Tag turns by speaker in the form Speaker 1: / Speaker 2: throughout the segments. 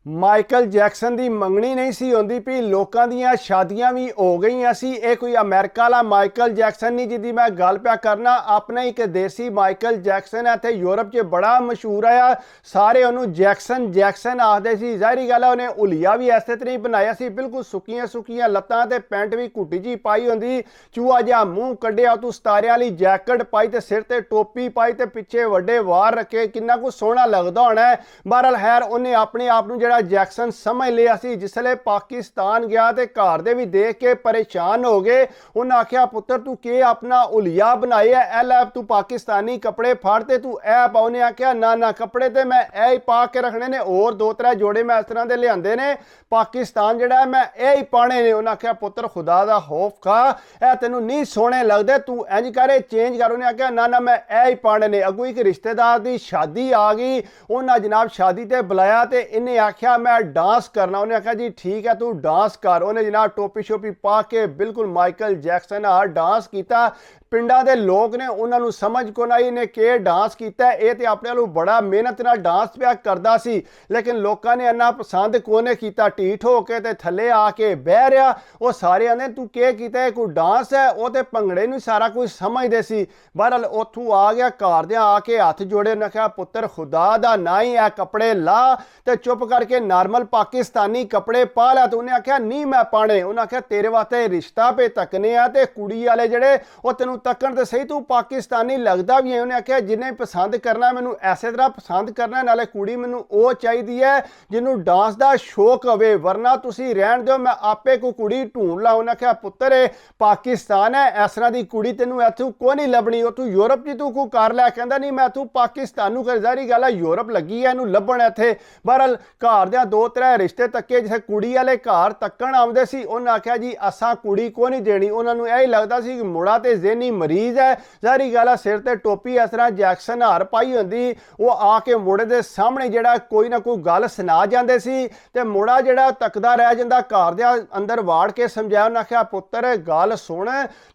Speaker 1: Michael Jackson ਦੀ ਮੰਗਣੀ ਨਹੀਂ ਸੀ ਹੁੰਦੀ ਵੀ ਲੋਕਾਂ ਦੀਆਂ ਸ਼ਾਦੀਆਂ ਵੀ ਹੋ ਗਈਆਂ ਸੀ। ਇਹ ਕੋਈ ਅਮਰੀਕਾ ਵਾਲਾ ਮਾਈਕਲ ਜੈਕਸਨ ਨਹੀਂ ਜਿਹਦੀ ਮੈਂ ਗੱਲ ਪਿਆ ਕਰਨਾ। ਆਪਣਾ ਇੱਕ ਦੇਸੀ ਮਾਈਕਲ ਜੈਕਸਨ ਹੈ, ਇੱਥੇ ਯੂਰਪ 'ਚ ਬੜਾ ਮਸ਼ਹੂਰ ਆ। ਸਾਰੇ ਉਹਨੂੰ ਜੈਕਸਨ ਜੈਕਸਨ ਆਖਦੇ ਸੀ। ਜ਼ਾਹਿਰੀ ਗੱਲ ਹੈ ਉਹਨੇ ਹੁਲੀਆ ਵੀ ਐਸੇ ਤਰ੍ਹਾਂ ਹੀ ਬਣਾਇਆ ਸੀ, ਬਿਲਕੁਲ ਸੁੱਕੀਆਂ ਸੁੱਕੀਆਂ ਲੱਤਾਂ ਤੇ ਪੈਂਟ ਵੀ ਘੁੱਟੀ ਜੀ ਪਾਈ ਹੁੰਦੀ, ਚੂਹਾ ਜਿਹਾ ਮੂੰਹ ਕੱਢਿਆ, ਤੂੰ ਸਤਾਰਿਆਂ ਵਾਲੀ ਜੈਕਟ ਪਾਈ ਤੇ ਸਿਰ ਤੇ ਟੋਪੀ ਪਾਈ ਤੇ ਪਿੱਛੇ ਵੱਡੇ ਵਾਰ ਰੱਖੇ, ਕਿੰਨਾ ਕੁ ਸੋਹਣਾ ਲੱਗਦਾ ਹੋਣਾ। ਬਹਰਹਾਲ ਖੈਰ ਉਹਨੇ ਆਪਣੇ ਆਪ ਨੂੰ ਜਿਹੜਾ ਜੈਕਸਨ ਸਮਝ ਲਿਆ ਸੀ। ਜਿਸਲੇ ਪਾਕਿਸਤਾਨ ਗਿਆ ਤੇ ਘਰ ਦੇ ਵੀ ਦੇਖ ਕੇ ਪਰੇਸ਼ਾਨ ਹੋ ਗਏ। ਉਹਨਾਂ ਆਖਿਆ ਪੁੱਤਰ ਤੂੰ ਕੀ ਆਪਣਾ ਹੁਲੀਆ ਬਣਾਇਆ, ਇਹ ਲੈ ਤੂੰ ਪਾਕਿਸਤਾਨੀ ਕੱਪੜੇ ਫੜ ਤੇ ਤੂੰ ਇਹ ਪਾ। ਉਹਨੇ ਆਖਿਆ ਨਾ ਕੱਪੜੇ ਤੇ ਮੈਂ ਇਹ ਹੀ ਪਾ ਕੇ ਰੱਖਣੇ ਨੇ, ਹੋਰ ਦੋ ਤਰ੍ਹਾਂ ਜੋੜੇ ਮੈਂ ਇਸ ਤਰ੍ਹਾਂ ਦੇ ਲਿਆਂਦੇ ਨੇ, ਪਾਕਿਸਤਾਨ ਜਿਹੜਾ ਮੈਂ ਇਹ ਹੀ ਪਾਣੇ ਨੇ। ਉਹਨਾਂ ਆਖਿਆ ਪੁੱਤਰ ਖੁਦਾ ਦਾ ਖੌਫ ਖਾ, ਇਹ ਤੈਨੂੰ ਨਹੀਂ ਸੋਹਣੇ ਲੱਗਦੇ, ਤੂੰ ਇੰਜ ਕਰੇ ਚੇਂਜ ਕਰ। ਉਹਨੇ ਆਖਿਆ ਨਾ ਮੈਂ ਇਹ ਹੀ ਪਾਣੇ ਨੇ। ਅੱਗੋਂ ਇੱਕ ਰਿਸ਼ਤੇਦਾਰ ਦੀ ਸ਼ਾਦੀ ਆ ਗਈ, ਉਹਨਾਂ ਜਨਾਬ ਸ਼ਾਦੀ ਤੇ ਬੁਲਾਇਆ ਤੇ ਇਹਨੇ ਆਖਿਆ ਮੈਂ डांस करना। उन्हें आखा जी ठीक है तू डांस कर। उन्हें जनाब टोपी शोपी पा के बिल्कुल माइकल जैक्सन आ डांस किया। पिंडा दे लोग ने उन्होंने समझ को ना इन्हें के डांस किया, ये तो अपने वालों बड़ा मेहनत नाल डांस पिया करदा सी, लेकिन लोगों ने इन्ना पसंद कोने किया। ढीठ होके ते थले आके बह रहा। वो सारे आंदे तू के कीता, कोई डांस है, वो तो भंगड़े नूं सारा कुछ समझदे सी। बहरहाल उत्थों आ गया, घर दे आके हथ जोड़े, उन्हें आख्या पुत्र खुदा दा ना ही है कपड़े ला ते चुप करके नॉर्मल पाकिस्तानी कपड़े पा लै। तो उन्हें आख्या नहीं मैं पाने। उन्हें आख्या तेरे वास्ते रिश्ता पे तकने आ ते कुड़ी वाले जेड़े वो तेनू तकन ते सही, तू पाकिस्तानी लगदा भी है। उन्हें आख्या जिन्हें पसंद करना मैनू ऐसे तरह पसंद करना, नाले कुड़ी मैनू वो चाहिदी है जिन्हों डांस दा शौक होवे, वरना तुसी रहन दो मैं आपे कोई कुड़ी ढूंढ ला। उन्हें आख्या पुत्र पाकिस्तान है, इस तरह की कुड़ी तेनू इत्थों कोई नहीं लभनी, तू यूरोप च तू कोई कर लै। कहंदा नहीं मैं तू पाकिस्तान कर। ज़ाहिर गल है यूरोप लगी है इनू लभण इत्थे। बहरहाल घर दे दो त्रै रिश्ते तके, जिसे कुड़ी वाले घर तकन आउंदे सी। उन्हें आख्या जी असां कुड़ी को नहीं देनी। उन्होंने यही लगता सी कि मुड़ा ते ज़हनी मरीज है। ज़ाहिर गल है सिर ते टोपी इस तरह जैक्सन हार पाई होंदी, वो आके मुड़े दे सामने जेड़ा कोई ना कोई गल सुना जांदे सी ते मुड़ा जेड़ा तकदा रह जांदा। घर दे अंदर वाड़ के समझाया। उन्हें आख्या पुत्र गल सुन,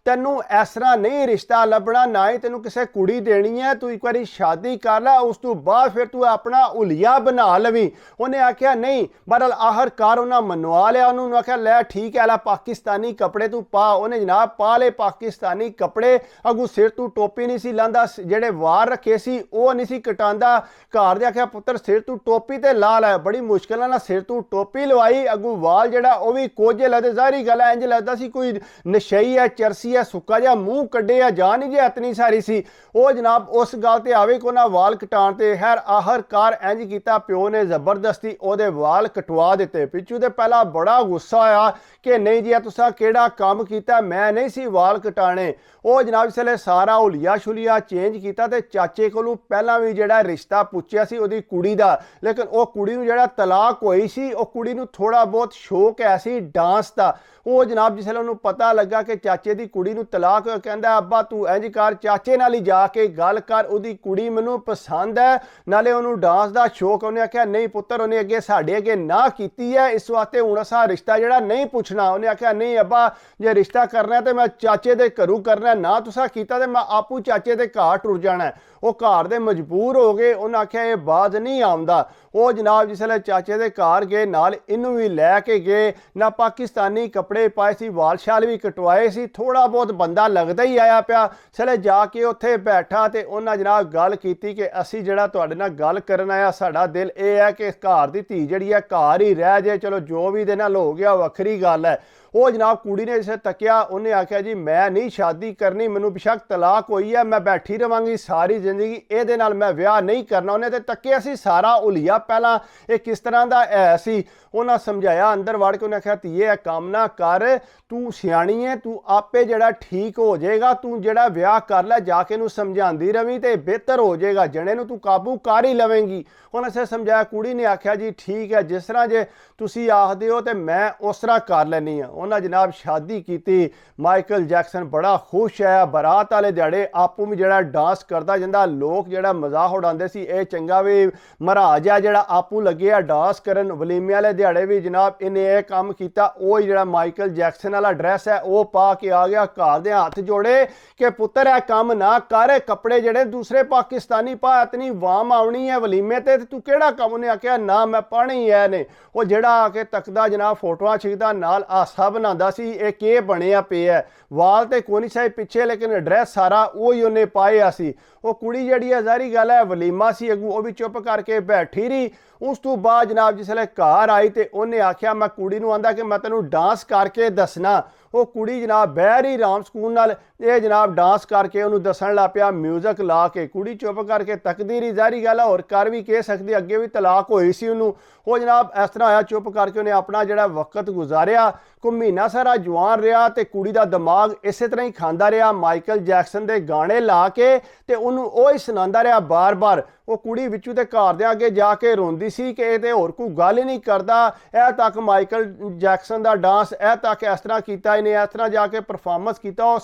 Speaker 1: तैनू इस तरह नहीं रिश्ता लभना, ना ही तैनू किसी कुड़ी देनी है, तू एक बारी शादी कर ला, उस तो बाद फिर तू अपना हुलिया बना लवी। उन्हें आख्या नहीं। बहरहाल आखिरकार उन्हें मनवा लिया। उन्होंने आख्या लै ठीक है ला पाकिस्तानी कपड़े तू पा। उन्हें जनाब पा ले पाकिस्तानी कपड़े। अगू सिर तू टोपी नहीं सी लांदा, जेड़े वार रखे सी वो नहीं सी कटांदा। घर दे आख्या पुत्र सिर तू टोपी ते ला लै। बड़ी मुश्किल ना सिर तू टोपी लवाई, अगू वाल जेड़ा वो भी कोझे लगदे। ज़ाहिर गल है इंज लगदा सी कोई नशई है, चरसी है, सुक्का जिहा मूँह कड्डे है, जान ही जे इतनी सारी सी। वो जनाब उस गल ते आवे को ना वाल कटाण ते। खैर आखिरकार इंज कीता, प्यो ने जबरदस्ती ओदे वाल कटवा दिते। पिछू ते पहला बड़ा गुस्सा आया कि नहीं जी तुसां केड़ा काम कीता, मैं नहीं सी वाल कटाने। वो जनाब इसलिए सारा हुलिया शुलिया चेंज किया ते चाचे कोलों पहला भी जेड़ा रिश्ता पुछया सी ओदी कुड़ी दा, लेकिन वो कुड़ी नूं जेड़ा तलाक होई सी, वो कुड़ी नूं थोड़ा बहुत शौक है सी डांस दा। वो जनाब जिसले उन्होंने पता लगा कि चाचे की कुड़ी नूं तलाक हो, कहंदा अब्बा तू इंज कर चाचे नाल ही जाके गल कर, उहदी कुड़ी मैनूं पसंद है, नाले उन्होंने डांस का शौक। उन्हें आख्या नहीं पुत्र, उन्हें अगे साढ़े अगे ना कीती है, इस वास्ते हुण असां रिश्ता जेड़ा नहीं पुछना। उन्हें आख्या नहीं अब्बा जे रिश्ता करना है तो मैं चाचे दे घरों करना, ना तुसां कीता ते मैं आपू चाचे दे घर टुर जाना है। वो घर दे मजबूर हो गए। उन्हें आख्या ये बाज नहीं आउंदा। वो जनाब जिसले चाचे दे घर गए नाल इनू भी लैके गए, ना पाकिस्तानी कपड़े पाए सी, वाल शाल भी कटवाए सी, थोड़ा बहुत बंदा लगदा ही आया पिया। चले जाके उत्थे बैठा ते उन्हें जनाब गल कीती कि असी जेड़ा तुहाडे नाल गल करन आया, साडा दिल ये है कि घर दी धी जिहड़ी है घर ही रह जाए, चलो जो भी दे नाल हो गया वखरी गल है। वो जनाब कुड़ी ने जिसे तकिया, उन्हें आख्या जी मैं नहीं शादी करनी, मैनू बेशक तलाक हुई है, मैं बैठी रवांगी सारी जिंदगी, ये नाल मैं विआह नहीं करना। उन्हें तो तकिया सी सारा हुलिया पहला ये किस तरह का है सी। उन्हें समझाया अंदर वड़ के। उन्हें आख्या धीए काम ना कर, तू सियाणी है, तू आपे जड़ा ठीक हो जाएगा, तू जड़ा विआह कर लै, जाके नू समझाती रवी तो बेहतर हो जाएगा, जने नू तू काबू कर ही लवेंगी। उन्हें से समझाया। कुड़ी ने आख्या जी ठीक है, जिस तरह जे तुसी आखदे हो तो मैं उस तरह कर लैनी है। ਉਹਨਾਂ ਜਨਾਬ ਸ਼ਾਦੀ ਕੀਤੀ। ਮਾਈਕਲ ਜੈਕसन ਬੜਾ ਖੁਸ਼ ਹੈ। ਬਰਾਤ ਵਾਲੇ ਦਿਹਾੜੇ ਆਪੂ ਵੀ ਜਿਹੜਾ ਡਾਂਸ ਕਰਦਾ ਜਾਂਦਾ। ਲੋਕ ਜਿਹੜਾ ਮਜ਼ਾਕ ਉਡਾਉਂਦੇ ਸੀ ਇਹ ਚੰਗਾ ਵੀ ਮਹਾਰਾਜ ਆ ਜਿਹੜਾ ਆਪੂ ਲੱਗੇ ਆ ਡਾਂਸ ਕਰਨ। ਵਲੀਮੇ ਵਾਲੇ ਦਿਹਾੜੇ ਵੀ ਜਨਾਬ ਇਹਨੇ ਇਹ ਕੰਮ ਕੀਤਾ। ਉਹ ਜਿਹੜਾ ਮਾਈਕਲ ਜੈਕसन ਵਾਲਾ ਡਰੈਸ ਹੈ ਉਹ ਪਾ ਕੇ ਆ ਗਿਆ। ਘਰ ਦੇ ਹੱਥ ਜੋੜੇ ਕਿ ਪੁੱਤਰ ਇਹ ਕੰਮ ਨਾ ਕਰ, ਕੱਪੜੇ ਜਿਹੜੇ ਦੂਸਰੇ ਪਾਕਿਸਤਾਨੀ ਪਾ, ਇਤਨੀ ਵਾਮ ਆਉਣੀ ਹੈ ਵਲੀਮੇ ਤੇ ਤੂੰ ਕਿਹੜਾ ਕੰਮ। ਉਹਨੇ ਆਖਿਆ ਨਾ ਮੈਂ ਪਾਣੀ ਹੈ ਨੇ। ਉਹ ਜਿਹੜਾ ਆ ਕੇ ਤੱਕਦਾ ਜਨਾਬ ਫੋਟੋਆਂ ਖਿੱਚਦਾ ਨਾਲ ਹਾਸਾ ਬਣਾਉਂਦਾ ਸੀ ਇਹ ਕੀ ਬਣਿਆ ਪਿਆ। ਵਾਲ ਤੇ ਕੋਈ ਨਹੀਂ ਸੀ ਪਿੱਛੇ ਲੇਕਿਨ ਡਰੈਸ ਸਾਰਾ ਉਹੀ ਉਹਨੇ ਪਾਇਆ ਸੀ। ਉਹ ਕੁੜੀ ਜਿਹੜੀ ਹੈ ਜ਼ਾਹਰੀ ਗੱਲ ਹੈ ਵਲੀਮਾ ਸੀ ਅੱਗੂ, ਉਹ ਵੀ ਚੁੱਪ ਕਰਕੇ ਬੈਠੀ ਰਹੀ। ਉਸ ਤੋਂ ਬਾਅਦ ਜਨਾਬ ਜਿਸਲੇ ਘਰ ਆਈ ਤੇ ਉਹਨੇ ਆਖਿਆ ਮੈਂ ਕੁੜੀ ਨੂੰ ਆਂਦਾ ਕਿ ਮੈਂ ਤੈਨੂੰ ਡਾਂਸ ਕਰਕੇ ਦੱਸਣਾ। ਉਹ ਕੁੜੀ ਜਨਾਬ ਬਹਿ ਰਹੀ ਆਰਾਮ ਸਕੂਨ ਨਾਲ, ਇਹ ਜਨਾਬ ਡਾਂਸ ਕਰਕੇ ਉਹਨੂੰ ਦੱਸਣ ਲੱਗ ਪਿਆ ਮਿਊਜ਼ਿਕ ਲਾ ਕੇ। ਕੁੜੀ ਚੁੱਪ ਕਰਕੇ ਤੱਕਦੀ ਰਹੀ। ਜ਼ਾਹਰੀ ਗੱਲ ਹੈ ਹੋਰ ਕਰ ਵੀ ਕਹਿ ਸਕਦੀ, ਅੱਗੇ ਵੀ ਤਲਾਕ ਹੋਈ ਸੀ ਉਹਨੂੰ। ਉਹ ਜਨਾਬ ਇਸ ਤਰ੍ਹਾਂ ਹੋਇਆ ਚੁੱਪ ਕਰਕੇ ਉਹਨੇ ਆਪਣਾ ਜਿਹੜਾ ਵਕਤ ਗੁਜ਼ਾਰਿਆ। ਕੋ ਮਹੀਨਾ ਸਾਰਾ ਜਵਾਨ ਰਿਹਾ ਤੇ ਕੁੜੀ ਦਾ ਦਿਮਾਗ ਇਸੇ ਤਰ੍ਹਾਂ ਹੀ ਖਾਂਦਾ ਰਿਹਾ ਮਾਈਕਲ ਜੈਕसन ਦੇ ਗਾਣੇ ਲਾ ਕੇ ਤੇ ਉਹਨੂੰ ਉਹ ਹੀ ਸੁਣਾਉਂਦਾ ਰਿਹਾ ਬਾਰ-ਬਾਰ। ਉਹ ਕੁੜੀ ਵਿੱਚੋਂ ਤੇ ਘਰ ਦੇ ਅੱਗੇ ਜਾ ਕੇ ਰੋਂਦੀ ਸੀ ਕਿ ਇਹ ਤੇ ਹੋਰ ਕੋਈ ਗੱਲ ਹੀ ਨਹੀਂ ਕਰਦਾ। ਇਹ ਤੱਕ ਮਾਈਕਲ ਜੈਕसन ਦਾ ਡਾਂਸ ਇਹ ਤੱਕ ਇਸ ਤਰ੍ਹਾਂ ਕੀਤਾ, ਇਹਨੇ ਇਸ ਤਰ੍ਹਾਂ ਜਾ ਕੇ ਪਰਫਾਰਮੈਂਸ ਕੀਤਾ। ਉਹ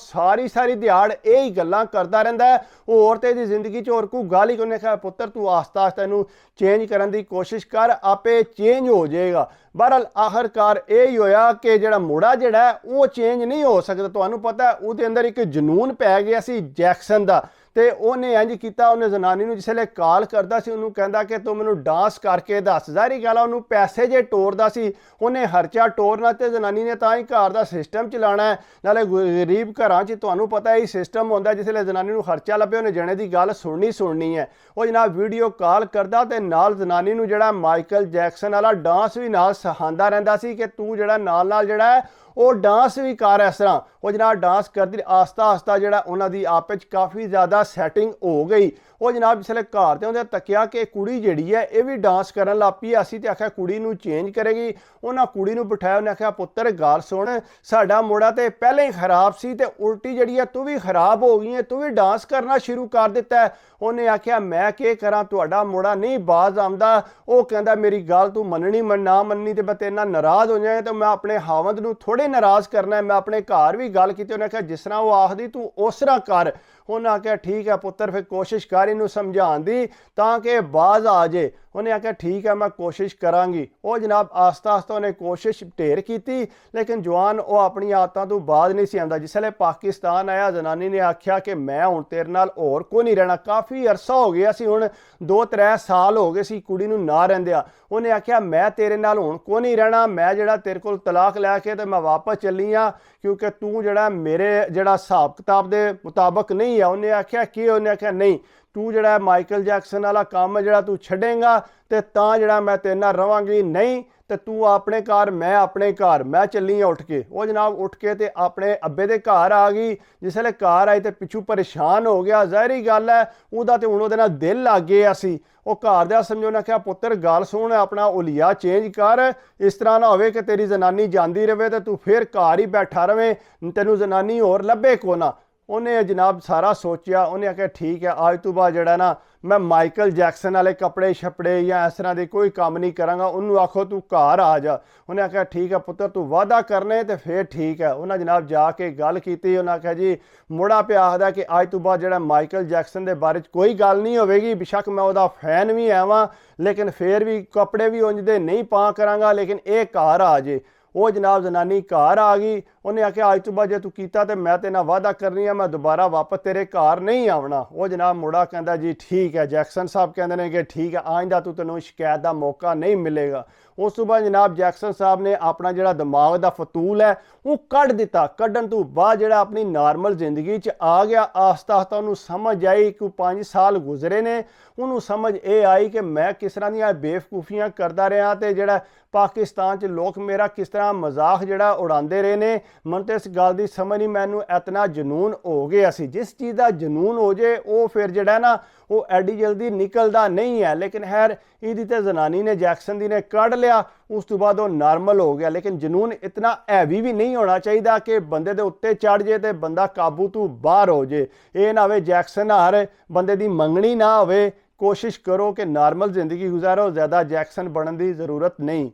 Speaker 1: ਸਾਰੀ ਦਿਹਾੜ ਇਹ ਹੀ ਗੱਲਾਂ ਕਰਦਾ ਰਹਿੰਦਾ। ਹੋਰ ਤੇ ਇਹਦੀ ਜ਼ਿੰਦਗੀ 'ਚ ਹੋਰ ਕੋਈ ਗੱਲ ਹੀ ਕੋਈ। ਕਿਹਾ ਪੁੱਤਰ ਤੂੰ ਆਸਤਾ ਇਹਨੂੰ ਚੇਂਜ ਕਰਨ ਦੀ ਕੋਸ਼ਿਸ਼ ਕਰ, ਆਪੇ ਚੇਂਜ ਹੋ ਜਾਏਗਾ। ਬਹਰਹਾਲ ਆਖਰਕਾਰ ਇਹ ਹੀ ਹੋਇਆ ਕਿ ਜਿਹੜਾ ਮੁੰਡਾ ਜਿਹੜਾ ਉਹ ਚੇਂਜ ਨਹੀਂ ਹੋ ਸਕਦਾ। ਤੁਹਾਨੂੰ ਪਤਾ ਉਹਦੇ ਅੰਦਰ ਇੱਕ ਜਨੂਨ ਪੈ ਗਿਆ ਸੀ ਜੈਕसन ਦਾ ਤੇ ਉਹਨੇ ਇੰਜ ਕੀਤਾ। ਉਹਨੇ ਜ਼ਨਾਨੀ ਨੂੰ ਜਿਸਲੇ ਕਾਲ ਕਰਦਾ ਸੀ ਉਹਨੂੰ ਕਹਿੰਦਾ ਕਿ ਤੂੰ ਮੈਨੂੰ ਡਾਂਸ ਕਰਕੇ ਦੱਸ। ਜ਼ਾਹਰੀ ਗੱਲ ਆ ਉਹਨੂੰ ਪੈਸੇ ਜੇ ਟੋਰਦਾ ਸੀ, ਉਹਨੇ ਹਰਚਾ ਟੋਰਨਾ ਤੇ ਜ਼ਨਾਨੀ ਨੇ ਤਾਂ ਹੀ ਘਰ ਦਾ ਸਿਸਟਮ ਚਲਾਉਣਾ ਹੈ। ਨਾਲੇ ਗਰੀਬ ਘਰਾਂ 'ਚ ਤੁਹਾਨੂੰ ਪਤਾ ਹੀ ਸਿਸਟਮ ਹੁੰਦਾ ਜਿਸਲੇ ਜ਼ਨਾਨੀ ਨੂੰ ਖਰਚਾ ਲੱਭੇ ਉਹਨੇ ਜਣੇ ਦੀ ਗੱਲ ਸੁਣਨੀ ਹੈ। ਉਹ ਜਨਾਬ ਵੀਡੀਓ ਕਾਲ ਕਰਦਾ ਤੇ ਨਾਲ ਜ਼ਨਾਨੀ ਨੂੰ ਜਿਹੜਾ ਮਾਈਕਲ ਜੈਕसन ਵਾਲਾ ਡਾਂਸ ਵੀ ਨਾਲ ਸਿਖਾਉਂਦਾ ਰਹਿੰਦਾ ਸੀ ਕਿ ਤੂੰ ਜਿਹੜਾ ਨਾਲ ਜਿਹੜਾ ਹੈ ਉਹ ਡਾਂਸ ਵੀ ਕਰ ਇਸ ਤਰ੍ਹਾਂ। ਉਹ ਜਨਾਬ ਡਾਂਸ ਕਰਦੀ ਆਸਤਾ ਜਿਹੜਾ ਉਹਨਾਂ ਦੀ ਆਪਸ ਵਿੱਚ ਕਾਫੀ ਜ਼ਿਆਦਾ ਸੈਟਿੰਗ ਹੋ ਗਈ। ਉਹ ਜਨਾਬ ਜਿਸਲੇ ਘਰ ਤੇ ਉਹਦੇ ਤੱਕਿਆ ਕਿ ਕੁੜੀ ਜਿਹੜੀ ਹੈ ਇਹ ਵੀ ਡਾਂਸ ਕਰਨ ਲੱਗ ਪਈ। ਅਸੀਂ ਤੇ ਆਖਿਆ ਕੁੜੀ ਨੂੰ ਚੇਂਜ ਕਰੇਗੀ। ਉਹਨਾਂ ਕੁੜੀ ਨੂੰ ਬਿਠਾਇਆ। ਉਹਨੇ ਆਖਿਆ ਪੁੱਤਰ ਗੱਲ ਸੁਣ, ਸਾਡਾ ਮੁੰਡਾ ਤੇ ਪਹਿਲਾਂ ਹੀ ਖਰਾਬ ਸੀ ਤੇ ਉਲਟੀ ਜਿਹੜੀ ਹੈ ਤੂੰ ਵੀ ਖਰਾਬ ਹੋ ਗਈ ਹੈ, ਤੂੰ ਵੀ ਡਾਂਸ ਕਰਨਾ ਸ਼ੁਰੂ ਕਰ ਦਿੱਤਾ ਹੈ। ਉਹਨੇ ਆਖਿਆ ਮੈਂ ਕੀ ਕਰਾਂ, ਤੁਹਾਡਾ ਮੁੰਡਾ ਨਹੀਂ ਬਾਜ਼ ਆਉਂਦਾ। ਉਹ ਕਹਿੰਦਾ ਮੇਰੀ ਗੱਲ ਤੂੰ ਮੰਨਣੀ ਨਾ ਮੰਨਣੀ ਤੇ ਮੈਂ ਤੇਰੇ ਨਾਲ ਨਾਰਾਜ਼ ਹੋ ਜਾਏਗਾ ਤੇ ਮੈਂ ਆਪਣੇ ਹਾਵੰਦ ਨੂੰ ਥੋੜੇ ਨਾਰਾਜ਼ ਕਰਨਾ ਹੈ। ਮੈਂ ਆਪਣੇ ਘਰ ਵੀ ਗੱਲ ਕੀਤੀ। ਉਹਨੇ ਆਖਿਆ ਜਿਸ ਤਰ੍ਹਾਂ ਉਹ ਆਖਦੀ ਤੂੰ ਉਸ ਤਰ੍ਹਾਂ ਕਰ। ਉਹਨੇ ਆਖਿਆ ਠੀਕ ਹੈ ਪੁੱਤਰ ਫਿਰ ਕੋਸ਼ਿਸ਼ ਕਰ ਇਹਨੂੰ ਸਮਝਾਉਣ ਦੀ ਤਾਂ ਕਿ ਬਾਜ਼ ਆ ਜੇ। ਉਹਨੇ ਆਖਿਆ ਠੀਕ ਹੈ ਮੈਂ ਕੋਸ਼ਿਸ਼ ਕਰਾਂਗੀ। ਉਹ ਜਨਾਬ ਆਸਤਾ ਉਹਨੇ ਕੋਸ਼ਿਸ਼ ਢੇਰ ਕੀਤੀ ਲੇਕਿਨ ਜਵਾਨ ਉਹ ਆਪਣੀ ਆਦਤਾਂ ਤੋਂ ਬਾਜ਼ ਨਹੀਂ ਸੀ ਆਉਂਦਾ। ਜਿਸਲੇ ਪਾਕਿਸਤਾਨ ਆਇਆ ਜ਼ਨਾਨੀ ਨੇ ਆਖਿਆ ਕਿ ਮੈਂ ਹੁਣ ਤੇਰੇ ਨਾਲ ਹੋਰ ਕੋਈ ਨਹੀਂ ਰਹਿਣਾ। ਕਾਫੀ ਅਰਸਾ ਹੋ ਗਿਆ ਸੀ, ਹੁਣ 2-3 ਸਾਲ ਹੋ ਗਏ ਸੀ ਕੁੜੀ ਨੂੰ ਨਾ ਰਹਿੰਦਿਆਂ। ਉਹਨੇ ਆਖਿਆ ਮੈਂ ਤੇਰੇ ਨਾਲ ਹੁਣ ਕੋਈ ਨਹੀਂ ਰਹਿਣਾ, ਮੈਂ ਜਿਹੜਾ ਤੇਰੇ ਕੋਲ ਤਲਾਕ ਲੈ ਕੇ ਤੇ ਮੈਂ ਵਾਪਸ ਚੱਲੀ ਹਾਂ ਕਿਉਂਕਿ ਤੂੰ ਜਿਹੜਾ ਮੇਰੇ ਜਿਹੜਾ ਹਿਸਾਬ ਕਿਤਾਬ ਦੇ ਮੁਤਾਬਕ ਨਹੀਂ ਹੈ। ਉਹਨੇ ਆਖਿਆ ਕੀ? ਉਹਨੇ ਆਖਿਆ ਨਹੀਂ ਤੂੰ ਜਿਹੜਾ ਮਾਈਕਲ ਜੈਕसन ਵਾਲਾ ਕੰਮ ਜਿਹੜਾ ਤੂੰ ਛੱਡੇਂਗਾ ਤੇ ਤਾਂ ਜਿਹੜਾ ਮੈਂ ਤੇਰੇ ਨਾਲ ਰਵਾਂਗੀ, ਨਹੀਂ ਤੇ ਤੂੰ ਆਪਣੇ ਘਰ ਮੈਂ ਆਪਣੇ ਘਰ, ਮੈਂ ਚੱਲੀ ਹਾਂ ਉੱਠ ਕੇ। ਉਹ ਜਨਾਬ ਉੱਠ ਕੇ ਤੇ ਆਪਣੇ ਅੱਬੇ ਦੇ ਘਰ ਆ ਗਈ। ਜਿਸਲੇ ਘਰ ਆਈ ਤੇ ਪਿੱਛੋਂ ਪਰੇਸ਼ਾਨ ਹੋ ਗਿਆ। ਜ਼ਾਹਰੀ ਗੱਲ ਹੈ ਉਹਦਾ ਤੇ ਹੁਣ ਉਹਦੇ ਨਾਲ ਦਿਲ ਲੱਗ ਗਿਆ ਸੀ। ਉਹ ਘਰ ਦਾ ਸਮਝੋ ਆਖਿਆ ਪੁੱਤਰ ਗੱਲ ਸੁਣ, ਆਪਣਾ ਉਲੀਆ ਚੇਂਜ ਕਰ। ਇਸ ਤਰ੍ਹਾਂ ਨਾ ਹੋਵੇ ਕਿ ਤੇਰੀ ਜ਼ਨਾਨੀ ਜਾਂਦੀ ਰਹੇ ਤੇ ਤੂੰ ਫਿਰ ਘਰ ਹੀ ਬੈਠਾ ਰਵੇਂ, ਤੈਨੂੰ ਜ਼ਨਾਨੀ ਹੋਰ ਲੱਭੇ ਕੋ ਨਾ। ਉਹਨੇ ਜਨਾਬ ਸਾਰਾ ਸੋਚਿਆ। ਉਹਨੇ ਆਖਿਆ ਠੀਕ ਹੈ ਅੱਜ ਤੋਂ ਬਾਅਦ ਜਿਹੜਾ ਨਾ ਮੈਂ ਮਾਈਕਲ ਜੈਕसन ਵਾਲੇ ਕੱਪੜੇ ਛਪੜੇ ਜਾਂ ਇਸ ਤਰ੍ਹਾਂ ਦੇ ਕੋਈ ਕੰਮ ਨਹੀਂ ਕਰਾਂਗਾ। ਉਹਨੂੰ ਆਖੋ ਤੂੰ ਘਰ ਆ ਜਾ। ਉਹਨੇ ਆਖਿਆ ਠੀਕ ਹੈ ਪੁੱਤਰ ਤੂੰ ਵਾਅਦਾ ਕਰਨੇ ਤੇ ਫਿਰ ਠੀਕ ਹੈ। ਉਹਨਾਂ ਜਨਾਬ ਜਾ ਕੇ ਗੱਲ ਕੀਤੀ। ਉਹਨਾਂ ਆਖਿਆ ਜੀ ਮੁੰਡਾ ਪਿਆ ਆਖਦਾ ਕਿ ਅੱਜ ਤੋਂ ਬਾਅਦ ਜਿਹੜਾ ਮਾਈਕਲ ਜੈਕसन ਦੇ ਬਾਰੇ 'ਚ ਕੋਈ ਗੱਲ ਨਹੀਂ ਹੋਵੇਗੀ। ਬੇਸ਼ੱਕ ਮੈਂ ਉਹਦਾ ਫੈਨ ਵੀ ਆਵਾਂ ਲੇਕਿਨ ਫਿਰ ਵੀ ਕੱਪੜੇ ਵੀ ਉਂਝ ਦੇ ਨਹੀਂ ਪਾ ਕਰਾਂਗਾ ਲੇਕਿਨ ਇਹ ਘਰ ਆ ਜੇ। ਉਹ ਜਨਾਬ ਜ਼ਨਾਨੀ ਘਰ ਆ ਗਈ। ਉਹਨੇ ਆਖਿਆ ਅੱਜ ਤੋਂ ਬਾਅਦ ਜੇ ਤੂੰ ਕੀਤਾ ਤੇ ਮੈਂ ਤੇਰੇ ਨਾਲ ਵਾਅਦਾ ਕਰਨੀ ਆ ਮੈਂ ਦੁਬਾਰਾ ਵਾਪਸ ਤੇਰੇ ਘਰ ਨਹੀਂ ਆਉਣਾ। ਉਹ ਜਨਾਬ ਮੁੰਡਾ ਕਹਿੰਦਾ ਜੀ ਠੀਕ ਹੈ। ਜੈਕसन ਸਾਹਿਬ ਕਹਿੰਦੇ ਨੇ ਕਿ ਠੀਕ ਹੈ ਆਇੰਦਾ ਤੈਨੂੰ ਸ਼ਿਕਾਇਤ ਦਾ ਮੌਕਾ ਨਹੀਂ ਮਿਲੇਗਾ। ਉਸ ਤੋਂ ਬਾਅਦ ਜਨਾਬ ਜੈਕसन ਸਾਹਿਬ ਨੇ ਆਪਣਾ ਜਿਹੜਾ ਦਿਮਾਗ ਦਾ ਫਤੂਲ ਹੈ ਉਹ ਕੱਢ ਦਿੱਤਾ। ਕੱਢਣ ਤੋਂ ਬਾਅਦ ਜਿਹੜਾ ਆਪਣੀ ਨਾਰਮਲ ਜ਼ਿੰਦਗੀ 'ਚ ਆ ਗਿਆ। ਆਸਤਾ ਉਹਨੂੰ ਸਮਝ ਆਈ ਕਿ 5 ਸਾਲ ਗੁਜ਼ਰੇ ਨੇ। ਉਹਨੂੰ ਸਮਝ ਇਹ ਆਈ ਕਿ ਮੈਂ ਕਿਸ ਤਰ੍ਹਾਂ ਦੀਆਂ ਬੇਵਕੂਫੀਆਂ ਕਰਦਾ ਰਿਹਾ ਤੇ ਜਿਹੜਾ ਪਾਕਿਸਤਾਨ 'ਚ ਲੋਕ ਮੇਰਾ ਕਿਸ ਤਰ੍ਹਾਂ ਮਜ਼ਾਕ ਜਿਹੜਾ ਉਡਾਉਂਦੇ ਰਹੇ ਨੇ। ਮੈਨੂੰ ਤਾਂ ਇਸ ਗੱਲ ਦੀ ਸਮਝ ਨਹੀਂ, ਮੈਨੂੰ ਇਤਨਾ ਜਨੂਨ ਹੋ ਗਿਆ ਸੀ। ਜਿਸ ਚੀਜ਼ ਦਾ ਜਨੂਨ ਹੋ ਜੇ ਉਹ ਫਿਰ ਜਿਹੜਾ ਨਾ ਉਹ ਐਡੀ ਜਲਦੀ ਨਿਕਲਦਾ ਨਹੀਂ ਹੈ। ਲੇਕਿਨ ਖੈਰ ਇਹਦੀ ਤੇ ਜ਼ਨਾਨੀ ਨੇ ਜੈਕसन ਦੀ ਨੇ ਕੱਢ ਲਿਆ। ਉਸ ਤੋਂ ਬਾਅਦ ਉਹ ਨਾਰਮਲ ਹੋ ਗਿਆ। ਲੇਕਿਨ ਜਨੂਨ ਇਤਨਾ ਹੈਵੀ ਵੀ ਨਹੀਂ ਹੋਣਾ ਚਾਹੀਦਾ ਕਿ ਬੰਦੇ ਦੇ ਉੱਤੇ ਚੜ ਜੇ ਤੇ ਬੰਦਾ ਕਾਬੂ ਤੋਂ ਬਾਹਰ ਹੋ ਜੇ। ਇਹ ਨਾ ਹੋਵੇ ਜੈਕसन ਹਰ ਬੰਦੇ ਦੀ ਮੰਗਣੀ ਨਾ ਹੋਵੇ। ਕੋਸ਼ਿਸ਼ ਕਰੋ ਕਿ ਨਾਰਮਲ ਜ਼ਿੰਦਗੀ ਗੁਜ਼ਾਰੋ, ज़्यादा जैक्सन बनने की ज़रूरत नहीं।